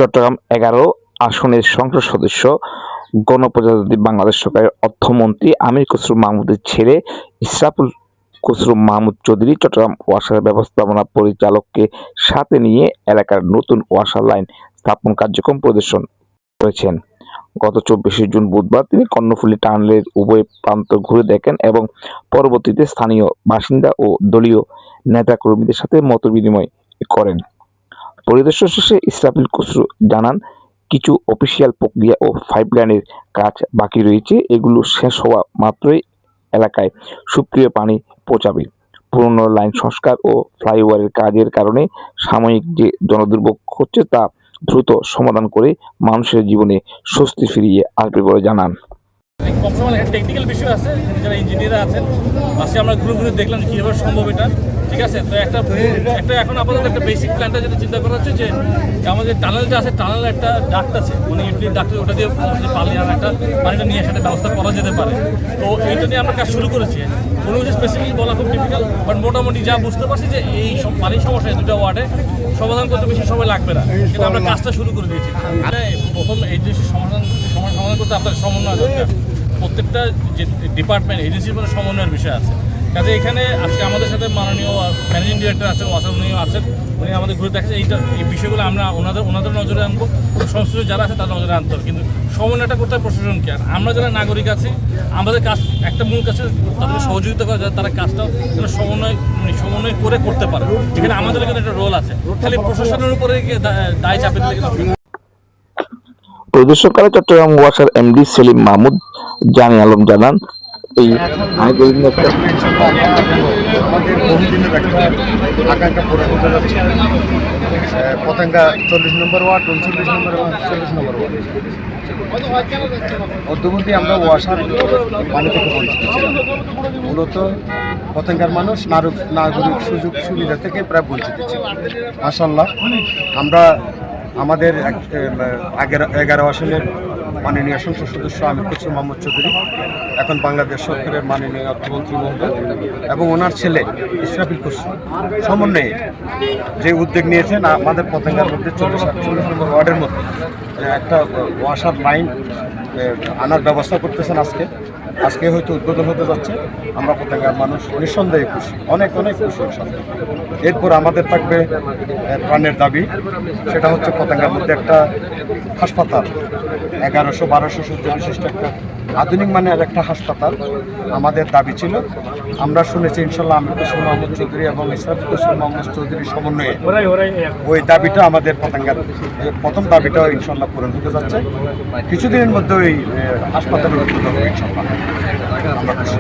চট্টগ্রাম ১১ আসনের সংসদ সদস্য গণপ্রজাতন্ত্রী বাংলাদেশ সরকারের অর্থমন্ত্রী আমির খসরু মাহমুদের ছেলে ইশরাফুল খসরু মাহমুদ চৌধুরী চট্টগ্রাম ওয়াসার ব্যবস্থাপনা পরিচালককে সাথে নিয়ে এলাকার নতুন ওয়াসার লাইন স্থাপন কার্যক্রম পরিদর্শন করেছেন। গত ২৪শে জুন বুধবার তিনি কর্ণফুলী টানেলের উভয় প্রান্ত ঘুরে দেখেন এবং পরবর্তীতে স্থানীয় বাসিন্দা ও দলীয় নেতাকর্মীদের সাথে মতবিনিময় করেন। পরিদর্শন শেষে ইশরাফুল খসরু জানান, কিছু অফিসিয়াল প্রক্রিয়া ও পাইপলাইনের কাজ বাকি রয়েছে, এগুলো শেষ হওয়া মাত্রই এলাকায় সুপ্রিয় পানি পৌঁছাবে। পুরনো লাইন সংস্কার ও ফ্লাইওভারের কাজের কারণে সাময়িক যে জনদুর্ভোগ হচ্ছে তা দ্রুত সমাধান করে মানুষের জীবনে স্বস্তি ফিরিয়ে আসবে বলে জানান। টেকনিক্যাল বিষয় আছে, যারা ইঞ্জিনিয়ার আছেন আজকে আমরা ঘুরে ঘুরে দেখলাম কীভাবে সম্ভব এটা, ঠিক আছে। তো একটা এখন আপাতত একটা বেসিক প্ল্যানটা যেটা চিন্তা করা হচ্ছে যে আমাদের টানেলটা আছে, টানেল একটা ডাক্ট আছে, মানে ইউটিলিটি ডাক্ট, ওটা দিয়ে পানি আর একটা পানিটা নিয়ে সেটা ব্যবস্থা করা যেতে পারে। তো এইটা নিয়ে আমরা কাজ শুরু করেছি। কোনো কিছু স্পেসিফিক বলা খুব ডিফিকাল্ট, বাট মোটামুটি যা বুঝতে পারছি যে এই সব পানির সমস্যা দুটো ওয়ার্ডে সমাধান করতে বেশি সময় লাগবে না, কিন্তু আমরা কাজটা শুরু করে দিয়েছি। প্রথম এই জিনিসের সমাধান করতে আপনার সমন্বয় দরকার। প্রত্যেকটা যে ডিপার্টমেন্ট এজেন্সির মধ্যে সমন্বয়ের বিষয় আছে। কাজে এখানে আজকে আমাদের সাথে মাননীয় ম্যানেজিং ডিরেক্টর আছেন, ওয়াসার উনিও আছেন, উনি আমাদের ঘুরে দেখেন এই বিষয়গুলো আমরা ওনাদের নজরে আনবো, সংশ্লিষ্ট যারা আছে তার নজরে আনতে হবে। কিন্তু সমন্বয়টা করতে হয় প্রশাসনকে। আর আমরা যারা নাগরিক আছি, আমাদের কাজ একটা মূল কাছে তাদের সহযোগিতা করা যায়, তারা কাজটা যেন সমন্বয় করে করতে পারে। এখানে আমাদের এখানে একটা রোল আছে, খালি প্রশাসনের উপরে দায় চাপে দিলে কিন্তু। পরিদর্শনকালে চট্টগ্রাম ওয়াসার এমডি সেলিম মাহমুদ জানি আলম জানান, এই আমাদের বহুদিনের একটা আকাঙ্ক্ষা পূরণ হতে যাচ্ছে। পতেঙ্গা 40 নম্বর ওয়ার্ড, 39 নম্বর ওয়ার্ড, 40 নম্বর ওয়ার্ড মধ্যবর্তী আমরা ওয়াসার পানি থেকে বঞ্চিত ছিলাম। মূলত পতেঙ্গার মানুষ নাগরিক সুযোগ সুবিধা থেকে প্রায় বঞ্চিত ছিল। মাশাআল্লাহ, আমরা আমাদের 11 আসনের মাননীয় সংসদ সদস্য আমির খসরু মাহমুদ চৌধুরী, এখন বাংলাদেশ সরকারের মাননীয় অর্থমন্ত্রী মহোদয় এবং ওনার ছেলে ইশরাফুল খসরু সমন্বয়ে যে উদ্যোগ নিয়েছেন, আমাদের পতেঙ্গার মধ্যে 40 নম্বর ওয়ার্ডের মধ্যে একটা ওয়াসার লাইন আনার ব্যবস্থা করতেছেন। আজকে হয়তো উদ্বোধন হতে যাচ্ছে। আমরা পতেঙ্গার মানুষ নিঃসন্দেহে খুশি, অনেক খুশি। এরপর আমাদের থাকবে প্রাণের দাবি, সেটা হচ্ছে পতেঙ্গার মধ্যে একটা হাসপাতাল, 1100-1200 শয্যা বিশিষ্ট একটা আধুনিক মানের একটা হাসপাতাল আমাদের দাবি ছিল। আমরা শুনেছি ইনশাল্লাহ আমির খসরু মাহমুদ চৌধুরী এবং ইশরাফুল খসরু মাহমুদ চৌধুরীর সমন্বয়ে ওই দাবিটা, আমাদের পতেঙ্গার প্রথম দাবিটাও ইনশাল্লাহ পূরণ হতে যাচ্ছে। কিছুদিনের মধ্যে ওই হাসপাতালের উদ্বোধন হবে ইনশাল্লাহ। আমরা খুশি।